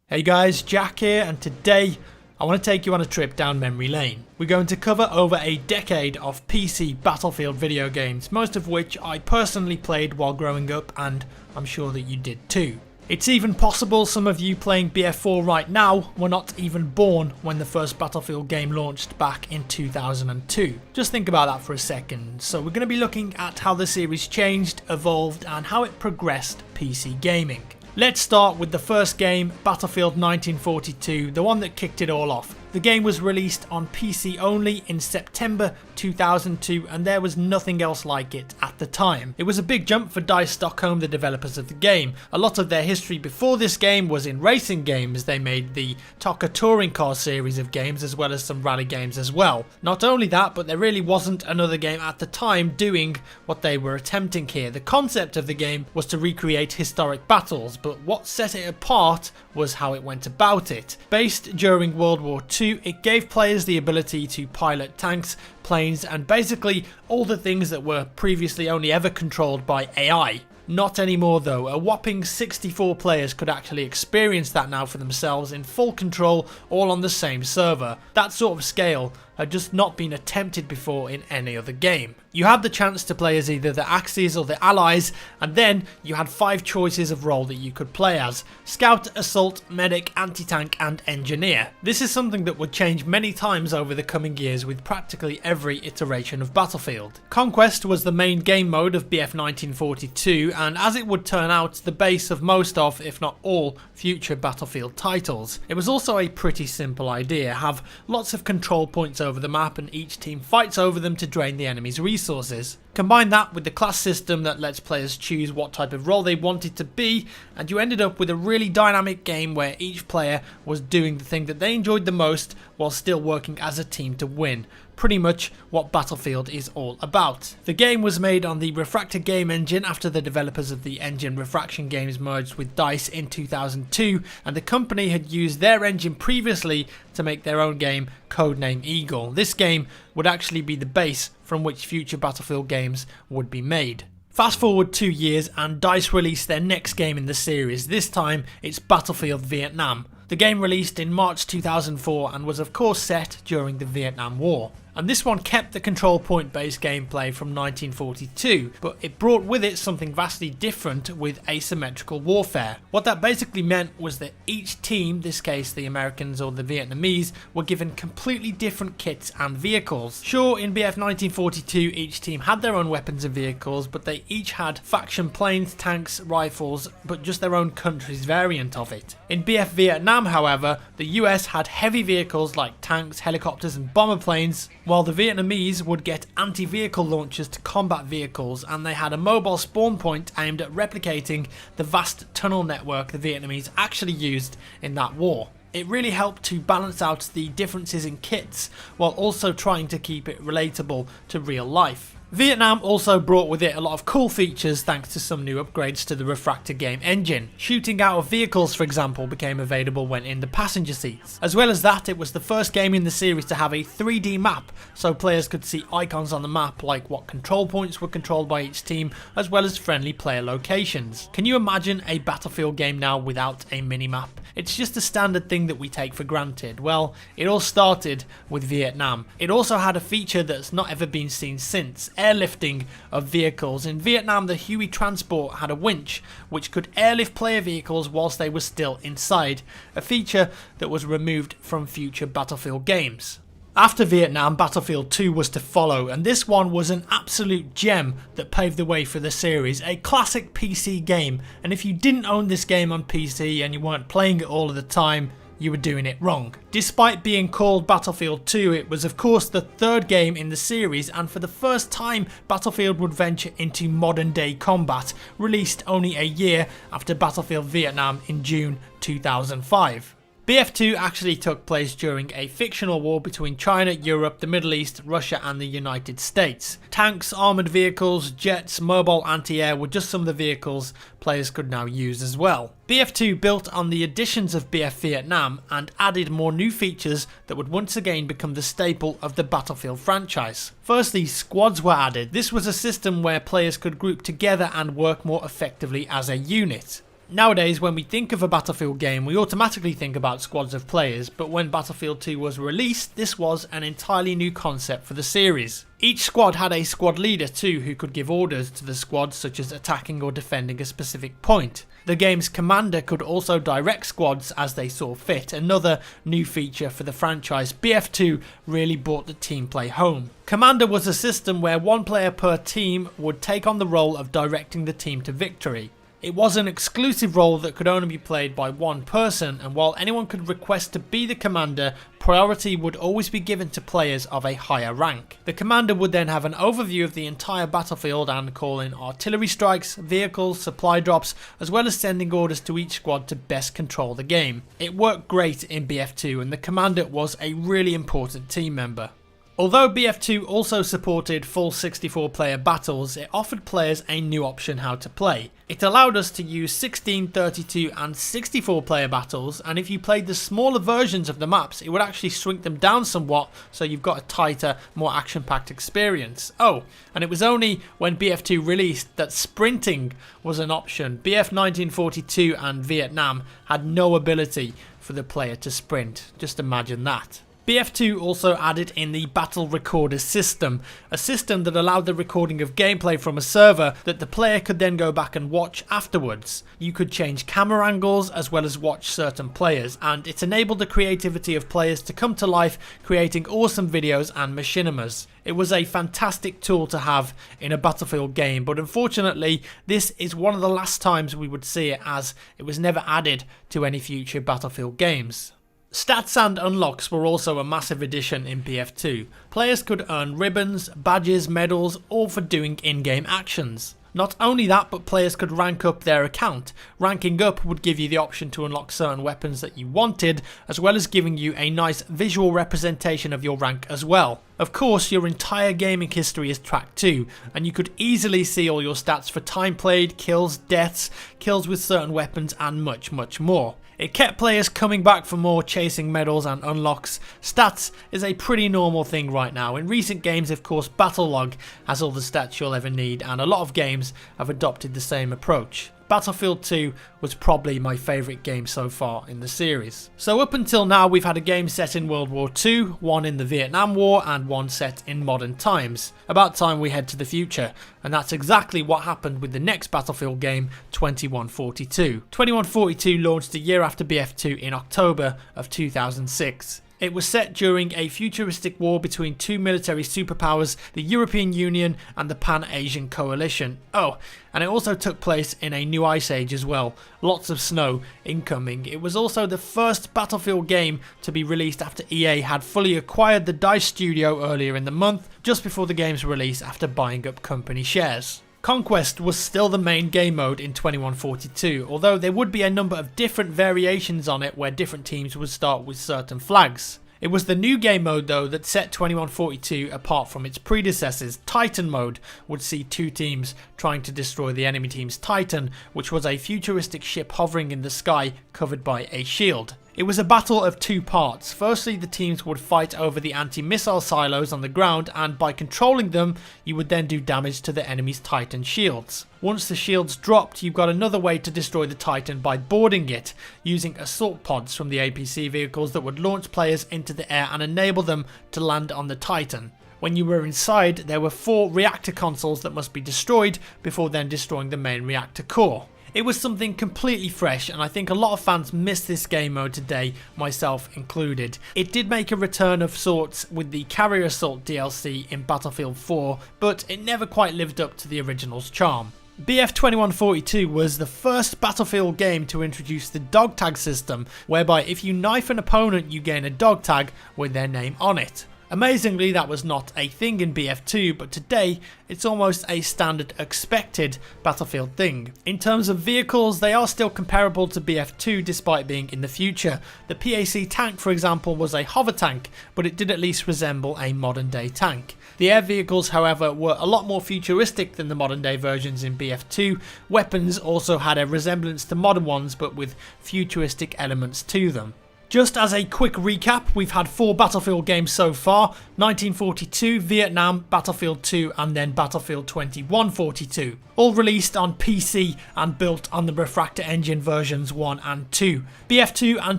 Hey guys, Jack here, and today I want to take you on a trip down memory lane. We're going to cover over a decade of PC Battlefield video games, most of which I personally played while growing up, and I'm sure that you did too. It's even possible some of you playing BF4 right now were not even born when the first Battlefield game launched back in 2002. Just think about that for a second. So we're going to be looking at how the series changed, evolved, and how it progressed PC gaming. Let's start with the first game, Battlefield 1942, the one that kicked it all off. The game was released on PC only in September 2002, and there was nothing else like it at the time. It was a big jump for DICE Stockholm, the developers of the game. A lot of their history before this game was in racing games. They made the TOCA touring car series of games as well as some rally games as well. Not only that, but there really wasn't another game at the time doing what they were attempting here. The concept of the game was to recreate historic battles, but what set it apart was how it went about it. Based during World War II, it gave players the ability to pilot tanks, planes, and basically all the things that were previously only ever controlled by AI. Not anymore though. A whopping 64 players could actually experience that now for themselves in full control, all on the same server. That sort of scale had just not been attempted before in any other game. You had the chance to play as either the Axis or the Allies, and then you had 5 choices of role that you could play as: Scout, Assault, Medic, Anti-Tank and Engineer. This is something that would change many times over the coming years with practically every iteration of Battlefield. Conquest was the main game mode of BF 1942, and as it would turn out, the base of most of, if not all, future Battlefield titles. It was also a pretty simple idea: have lots of control points over the map and each team fights over them to drain the enemy's resources. Combine that with the class system that lets players choose what type of role they wanted to be, and you ended up with a really dynamic game where each player was doing the thing that they enjoyed the most while still working as a team to win. Pretty much what Battlefield is all about. The game was made on the Refractor game engine after the developers of the engine Refraction games merged with DICE in 2002, and the company had used their engine previously to make their own game, codename Eagle. This game would actually be the base from which future Battlefield games would be made. Fast forward 2 years and DICE released their next game in the series. This time it's Battlefield Vietnam. The game released in March 2004 and was of course set during the Vietnam War. And this one kept the control point based gameplay from 1942, but it brought with it something vastly different with asymmetrical warfare. What that basically meant was that each team, this case the Americans or the Vietnamese, were given completely different kits and vehicles. Sure, in BF 1942 each team had their own weapons and vehicles, but they each had faction planes, tanks, rifles, but just their own country's variant of it. In BF Vietnam, however, the US had heavy vehicles like tanks, helicopters and bomber planes, while the Vietnamese would get anti-vehicle launchers to combat vehicles, and they had a mobile spawn point aimed at replicating the vast tunnel network the Vietnamese actually used in that war. It really helped to balance out the differences in kits while also trying to keep it relatable to real life. Vietnam also brought with it a lot of cool features thanks to some new upgrades to the Refractor game engine. Shooting out of vehicles, for example, became available when in the passenger seats. As well as that, it was the first game in the series to have a 3D map, so players could see icons on the map like what control points were controlled by each team, as well as friendly player locations. Can you imagine a Battlefield game now without a minimap? It's just a standard thing that we take for granted. Well, it all started with Vietnam. It also had a feature that's not ever been seen since: airlifting of vehicles. In Vietnam, the Huey transport had a winch which could airlift player vehicles whilst they were still inside, a feature that was removed from future Battlefield games. After Vietnam, Battlefield 2 was to follow, and this one was an absolute gem that paved the way for the series, a classic PC game, and if you didn't own this game on PC and you weren't playing it all of the time, you were doing it wrong. Despite being called Battlefield 2, it was of course the third game in the series, and for the first time Battlefield would venture into modern day combat, released only a year after Battlefield Vietnam in June 2005. BF2 actually took place during a fictional war between China, Europe, the Middle East, Russia and the United States. Tanks, armoured vehicles, jets, mobile anti-air were just some of the vehicles players could now use as well. BF2 built on the additions of BF Vietnam and added more new features that would once again become the staple of the Battlefield franchise. Firstly, squads were added. This was a system where players could group together and work more effectively as a unit. Nowadays, when we think of a Battlefield game, we automatically think about squads of players, but when Battlefield 2 was released, this was an entirely new concept for the series. Each squad had a squad leader too, who could give orders to the squad, such as attacking or defending a specific point. The game's commander could also direct squads as they saw fit, another new feature for the franchise. BF2 really brought the team play home. Commander was a system where one player per team would take on the role of directing the team to victory. It was an exclusive role that could only be played by one person, and while anyone could request to be the commander, priority would always be given to players of a higher rank. The commander would then have an overview of the entire battlefield and call in artillery strikes, vehicles, supply drops, as well as sending orders to each squad to best control the game. It worked great in BF2, and the commander was a really important team member. Although BF2 also supported full 64-player battles, it offered players a new option how to play. It allowed us to use 16, 32 and 64-player battles, and if you played the smaller versions of the maps, it would actually shrink them down somewhat, so you've got a tighter, more action-packed experience. Oh, and it was only when BF2 released that sprinting was an option. BF 1942 and Vietnam had no ability for the player to sprint. Just imagine that. BF2 also added in the Battle Recorder system, a system that allowed the recording of gameplay from a server that the player could then go back and watch afterwards. You could change camera angles as well as watch certain players, and it enabled the creativity of players to come to life, creating awesome videos and machinimas. It was a fantastic tool to have in a Battlefield game, but unfortunately this is one of the last times we would see it, as it was never added to any future Battlefield games. Stats and unlocks were also a massive addition in BF2. Players could earn ribbons, badges, medals, all for doing in-game actions. Not only that, but players could rank up their account. Ranking up would give you the option to unlock certain weapons that you wanted, as well as giving you a nice visual representation of your rank as well. Of course, your entire gaming history is tracked too, and you could easily see all your stats for time played, kills, deaths, kills with certain weapons, and much, much more. It kept players coming back for more, chasing medals and unlocks. Stats is a pretty normal thing right now. In recent games, of course, Battle Log has all the stats you'll ever need, and a lot of games have adopted the same approach. Battlefield 2 was probably my favourite game so far in the series. So up until now, we've had a game set in World War II, one in the Vietnam War, and one set in modern times. About time we head to the future, and that's exactly what happened with the next Battlefield game, 2142. 2142 launched a year after BF2 in October of 2006. It was set during a futuristic war between two military superpowers, the European Union and the Pan-Asian Coalition. Oh, and it also took place in a new ice age as well. Lots of snow incoming. It was also the first Battlefield game to be released after EA had fully acquired the DICE studio earlier in the month, just before the game's release after buying up company shares. Conquest was still the main game mode in 2142, although there would be a number of different variations on it where different teams would start with certain flags. It was the new game mode though that set 2142 apart from its predecessors. Titan mode would see two teams trying to destroy the enemy team's Titan, which was a futuristic ship hovering in the sky covered by a shield. It was a battle of two parts. Firstly, the teams would fight over the anti-missile silos on the ground, and by controlling them, you would then do damage to the enemy's Titan shields. Once the shields dropped, you've got another way to destroy the Titan by boarding it, using assault pods from the APC vehicles that would launch players into the air and enable them to land on the Titan. When you were inside, there were 4 reactor consoles that must be destroyed before then destroying the main reactor core. It was something completely fresh, and I think a lot of fans miss this game mode today, myself included. It did make a return of sorts with the Carrier Assault DLC in Battlefield 4, but it never quite lived up to the original's charm. BF 2142 was the first Battlefield game to introduce the dog tag system, whereby if you knife an opponent you gain a dog tag with their name on it. Amazingly, that was not a thing in BF2, but today it's almost a standard expected Battlefield thing. In terms of vehicles, they are still comparable to BF2 despite being in the future. The PAC tank, for example, was a hover tank, but it did at least resemble a modern day tank. The air vehicles, however, were a lot more futuristic than the modern day versions in BF2. Weapons also had a resemblance to modern ones, but with futuristic elements to them. Just as a quick recap, we've had 4 Battlefield games so far: 1942, Vietnam, Battlefield 2 and then Battlefield 2142. All released on PC and built on the Refractor engine versions 1 and 2. BF2 and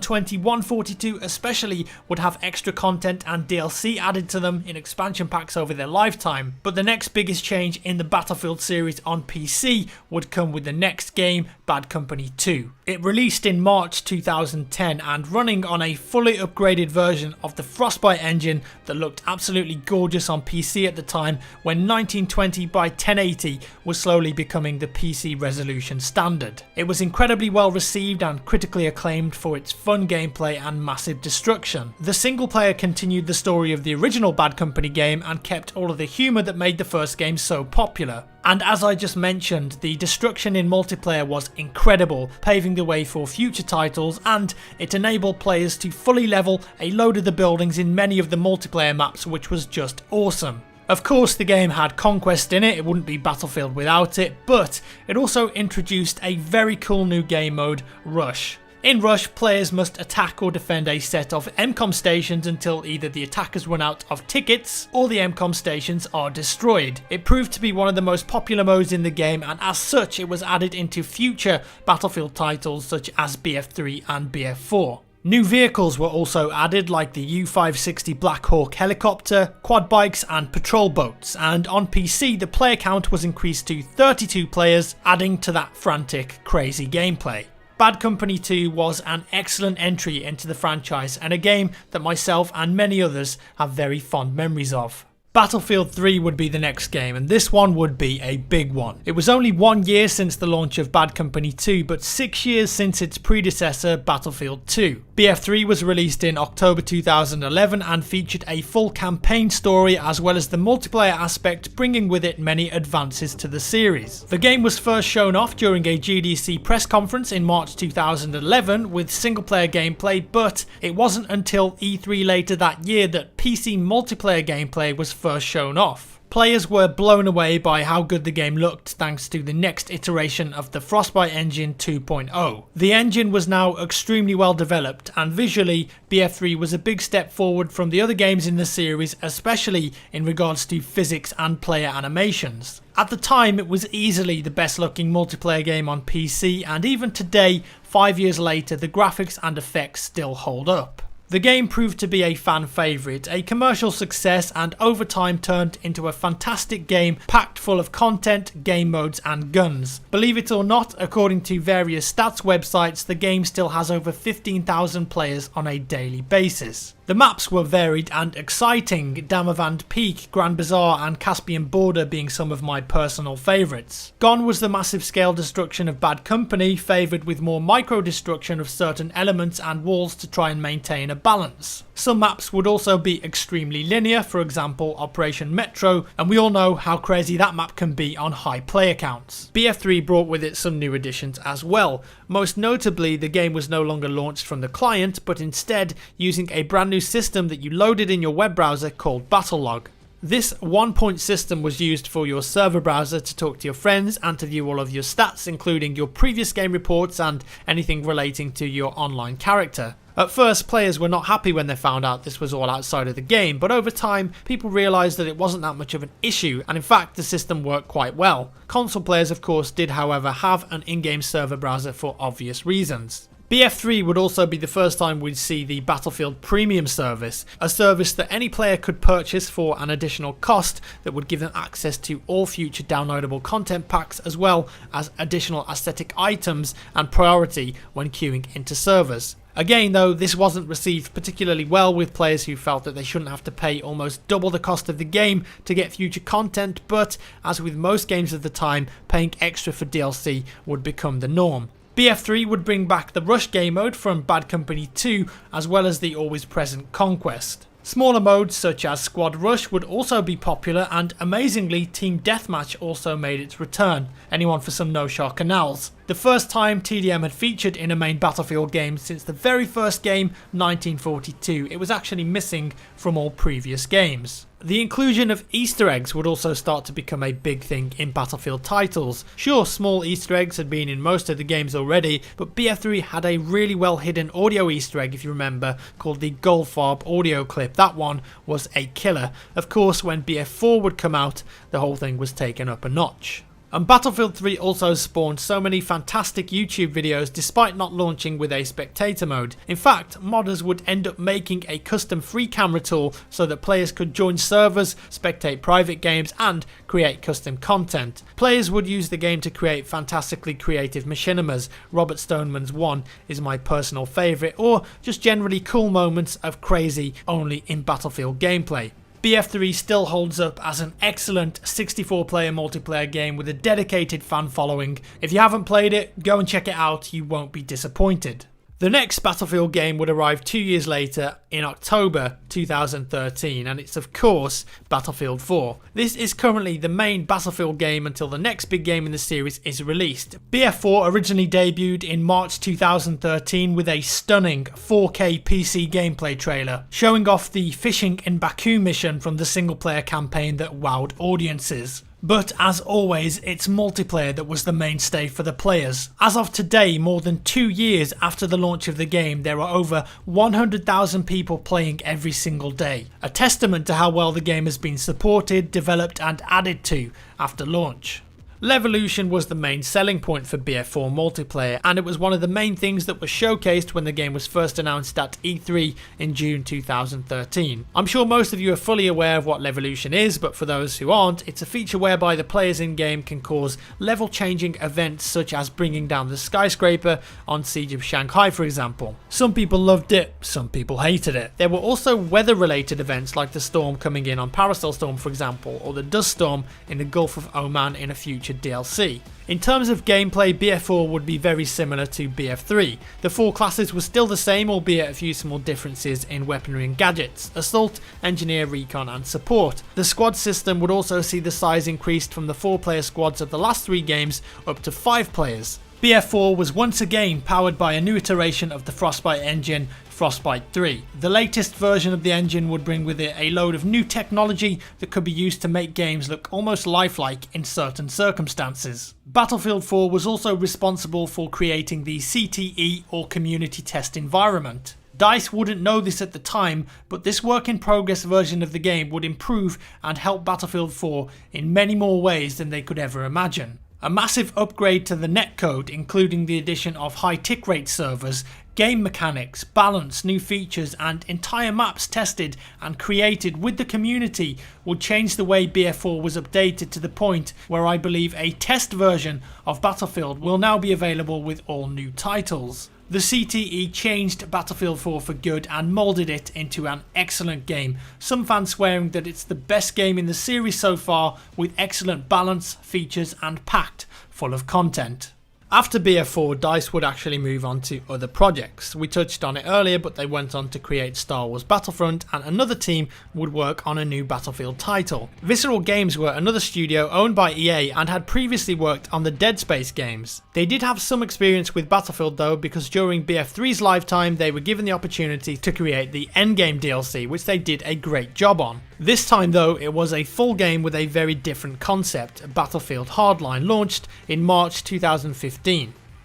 2142 especially would have extra content and DLC added to them in expansion packs over their lifetime, but the next biggest change in the Battlefield series on PC would come with the next game, Bad Company 2. It released in March 2010 and running on a fully upgraded version of the Frostbite engine that looked absolutely gorgeous on PC at the time, when 1920 by 1080 was slowly becoming the PC resolution standard. It was incredibly well received and critically acclaimed for its fun gameplay and massive destruction. The single player continued the story of the original Bad Company game and kept all of the humour that made the first game so popular. And as I just mentioned, the destruction in multiplayer was incredible, paving the way for future titles, and it enabled players to fully level a load of the buildings in many of the multiplayer maps, which was just awesome. Of course, the game had Conquest in it wouldn't be Battlefield without it, but it also introduced a very cool new game mode, Rush. In Rush, players must attack or defend a set of MCOM stations until either the attackers run out of tickets or the MCOM stations are destroyed. It proved to be one of the most popular modes in the game, and as such it was added into future Battlefield titles such as BF3 and BF4. New vehicles were also added, like the U-560 Black Hawk helicopter, quad bikes and patrol boats, and on PC the player count was increased to 32 players, adding to that frantic, crazy gameplay. Bad Company 2 was an excellent entry into the franchise and a game that myself and many others have very fond memories of. Battlefield 3 would be the next game, and this one would be a big one. It was only 1 year since the launch of Bad Company 2, but 6 years since its predecessor, Battlefield 2. BF3 was released in October 2011 and featured a full campaign story as well as the multiplayer aspect, bringing with it many advances to the series. The game was first shown off during a GDC press conference in March 2011 with single player gameplay, but it wasn't until E3 later that year that PC multiplayer gameplay was first shown off. Players were blown away by how good the game looked thanks to the next iteration of the Frostbite engine 2.0. The engine was now extremely well developed, and visually BF3 was a big step forward from the other games in the series, especially in regards to physics and player animations. At the time, it was easily the best looking multiplayer game on PC, and even today, 5 years later, the graphics and effects still hold up. The game proved to be a fan favourite, a commercial success, and over time turned into a fantastic game packed full of content, game modes and guns. Believe it or not, according to various stats websites, the game still has over 15,000 players on a daily basis. The maps were varied and exciting, Damavand Peak, Grand Bazaar and Caspian Border being some of my personal favourites. Gone was the massive scale destruction of Bad Company, favoured with more micro destruction of certain elements and walls to try and maintain a balance. Some maps would also be extremely linear, for example Operation Metro, and we all know how crazy that map can be on high player counts. BF3 brought with it some new additions as well. Most notably, the game was no longer launched from the client, but instead using a brand new system that you loaded in your web browser called Battlelog. This one-point system was used for your server browser to talk to your friends and to view all of your stats, including your previous game reports and anything relating to your online character. At first, players were not happy when they found out this was all outside of the game, but over time, people realised that it wasn't that much of an issue, and in fact, the system worked quite well. Console players, of course, did however have an in-game server browser for obvious reasons. BF3 would also be the first time we'd see the Battlefield Premium service, a service that any player could purchase for an additional cost that would give them access to all future downloadable content packs as well as additional aesthetic items and priority when queuing into servers. Again though, this wasn't received particularly well with players who felt that they shouldn't have to pay almost double the cost of the game to get future content, but as with most games of the time, paying extra for DLC would become the norm. BF3 would bring back the Rush game mode from Bad Company 2 as well as the always present Conquest. Smaller modes such as Squad Rush would also be popular, and amazingly Team Deathmatch also made its return. Anyone for some no-shot canals? The first time TDM had featured in a main Battlefield game since the very first game, 1942. It was actually missing from all previous games. The inclusion of Easter eggs would also start to become a big thing in Battlefield titles. Sure, small Easter eggs had been in most of the games already, but BF3 had a really well hidden audio Easter egg, if you remember, called the Goldfarb audio clip. That one was a killer. Of course, when BF4 would come out, the whole thing was taken up a notch. And Battlefield 3 also spawned so many fantastic YouTube videos despite not launching with a spectator mode. In fact, modders would end up making a custom free camera tool so that players could join servers, spectate private games and create custom content. Players would use the game to create fantastically creative machinimas. Robert Stoneman's one is my personal favourite, or just generally cool moments of crazy only in Battlefield gameplay. BF3 still holds up as an excellent 64-player multiplayer game with a dedicated fan following. If you haven't played it, go and check it out, you won't be disappointed. The next Battlefield game would arrive 2 years later in October 2013, and it's of course Battlefield 4. This is currently the main Battlefield game until the next big game in the series is released. BF4 originally debuted in March 2013 with a stunning 4K PC gameplay trailer, showing off the fishing in Baku mission from the single player campaign that wowed audiences. But as always, it's multiplayer that was the mainstay for the players. As of today, more than 2 years after the launch of the game, there are over 100,000 people playing every single day. A testament to how well the game has been supported, developed and added to after launch. Levolution was the main selling point for BF4 multiplayer, and it was one of the main things that was showcased when the game was first announced at E3 in June 2013. I'm sure most of you are fully aware of what Levolution is, but for those who aren't, it's a feature whereby the players in game can cause level changing events such as bringing down the skyscraper on Siege of Shanghai, for example. Some people loved it, some people hated it. There were also weather related events like the storm coming in on Paracel Storm, for example, or the dust storm in the Gulf of Oman in a future DLC. In terms of gameplay, BF4 would be very similar to BF3. The four classes were still the same, albeit a few small differences in weaponry and gadgets: Assault, Engineer, Recon and Support. The squad system would also see the size increased from the 4-player squads of the last 3 games up to 5 players. BF4 was once again powered by a new iteration of the Frostbite engine, Frostbite 3. The latest version of the engine would bring with it a load of new technology that could be used to make games look almost lifelike in certain circumstances. Battlefield 4 was also responsible for creating the CTE or Community Test environment. DICE wouldn't know this at the time, but this work in progress version of the game would improve and help Battlefield 4 in many more ways than they could ever imagine. A massive upgrade to the netcode, including the addition of high tick rate servers, game mechanics, balance, new features and entire maps tested and created with the community, would change the way BF4 was updated to the point where I believe a test version of Battlefield will now be available with all new titles. The CTE changed Battlefield 4 for good and moulded it into an excellent game, some fans swearing that it's the best game in the series so far, with excellent balance, features and packed full of content. After BF4, DICE would actually move on to other projects. We touched on it earlier, but they went on to create Star Wars Battlefront, and another team would work on a new Battlefield title. Visceral Games were another studio owned by EA and had previously worked on the Dead Space games. They did have some experience with Battlefield though, because during BF3's lifetime they were given the opportunity to create the Endgame DLC, which they did a great job on. This time though, it was a full game with a very different concept. Battlefield Hardline launched in March 2015.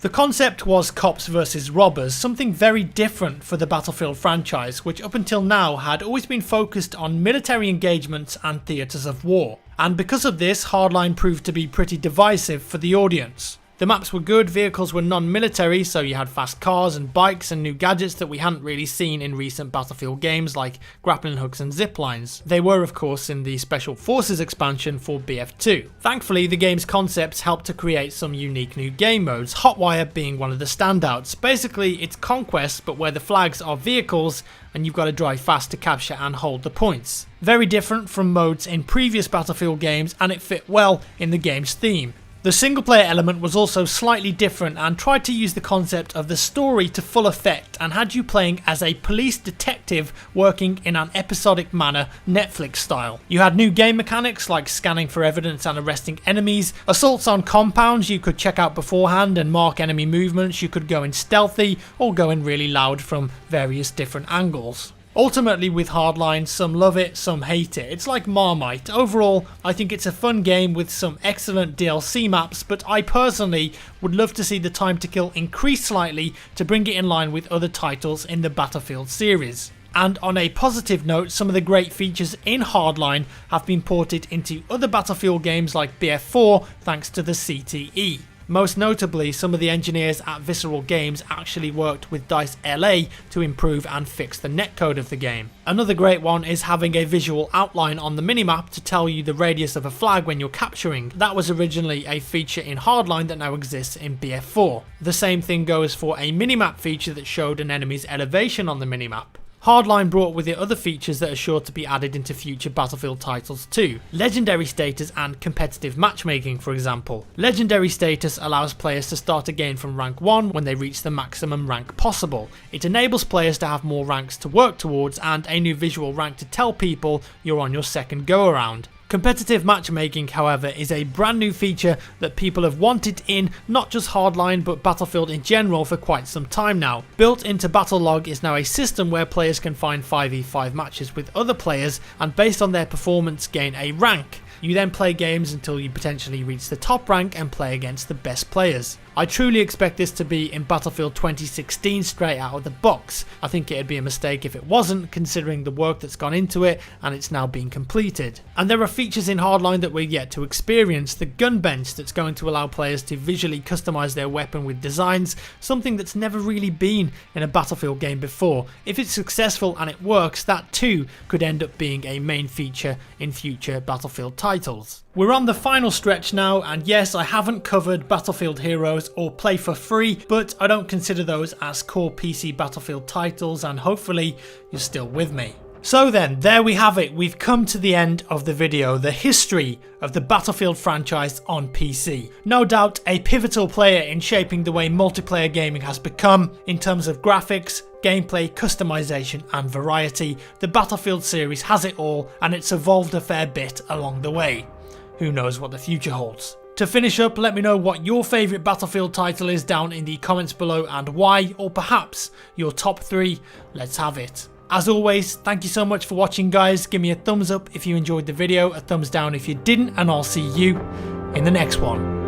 The concept was cops versus robbers, something very different for the Battlefield franchise, which up until now had always been focused on military engagements and theatres of war. And because of this, Hardline proved to be pretty divisive for the audience. The maps were good, vehicles were non-military, so you had fast cars and bikes and new gadgets that we hadn't really seen in recent Battlefield games like grappling hooks and zip lines. They were of course in the Special Forces expansion for BF2. Thankfully, the game's concepts helped to create some unique new game modes, Hotwire being one of the standouts. Basically, it's Conquest, but where the flags are vehicles and you've got to drive fast to capture and hold the points. Very different from modes in previous Battlefield games, and it fit well in the game's theme. The single player element was also slightly different and tried to use the concept of the story to full effect and had you playing as a police detective working in an episodic manner, Netflix style. You had new game mechanics like scanning for evidence and arresting enemies, assaults on compounds you could check out beforehand and mark enemy movements, you could go in stealthy or go in really loud from various different angles. Ultimately with Hardline, some love it, some hate it. It's like Marmite. Overall, I think it's a fun game with some excellent DLC maps, but I personally would love to see the time to kill increase slightly to bring it in line with other titles in the Battlefield series. And on a positive note, some of the great features in Hardline have been ported into other Battlefield games like BF4 thanks to the CTE. Most notably, some of the engineers at Visceral Games actually worked with DICE LA to improve and fix the netcode of the game. Another great one is having a visual outline on the minimap to tell you the radius of a flag when you're capturing. That was originally a feature in Hardline that now exists in BF4. The same thing goes for a minimap feature that showed an enemy's elevation on the minimap. Hardline brought with it other features that are sure to be added into future Battlefield titles too. Legendary status and competitive matchmaking, for example. Legendary status allows players to start again from rank 1 when they reach the maximum rank possible. It enables players to have more ranks to work towards and a new visual rank to tell people you're on your second go around. Competitive matchmaking, however, is a brand new feature that people have wanted in not just Hardline but Battlefield in general for quite some time now. Built into Battlelog is now a system where players can find 5v5 matches with other players and based on their performance gain a rank. You then play games until you potentially reach the top rank and play against the best players. I truly expect this to be in Battlefield 2016 straight out of the box. I think it'd be a mistake if it wasn't, considering the work that's gone into it and it's now being completed. And there are features in Hardline that we're yet to experience. The gun bench that's going to allow players to visually customize their weapon with designs, something that's never really been in a Battlefield game before. If it's successful and it works, that too could end up being a main feature in future Battlefield titles. We're on the final stretch now, and yes, I haven't covered Battlefield Heroes or Play for Free, but I don't consider those as core PC Battlefield titles, and hopefully you're still with me. So then, there we have it. We've come to the end of the video, the history of the Battlefield franchise on PC. No doubt a pivotal player in shaping the way multiplayer gaming has become in terms of graphics, gameplay, customization and variety. The Battlefield series has it all, and it's evolved a fair bit along the way. Who knows what the future holds. To finish up, let me know what your favourite Battlefield title is down in the comments below and why, or perhaps your top 3. Let's have it. As always, thank you so much for watching, guys. Give me a thumbs up if you enjoyed the video, a thumbs down if you didn't, and I'll see you in the next one.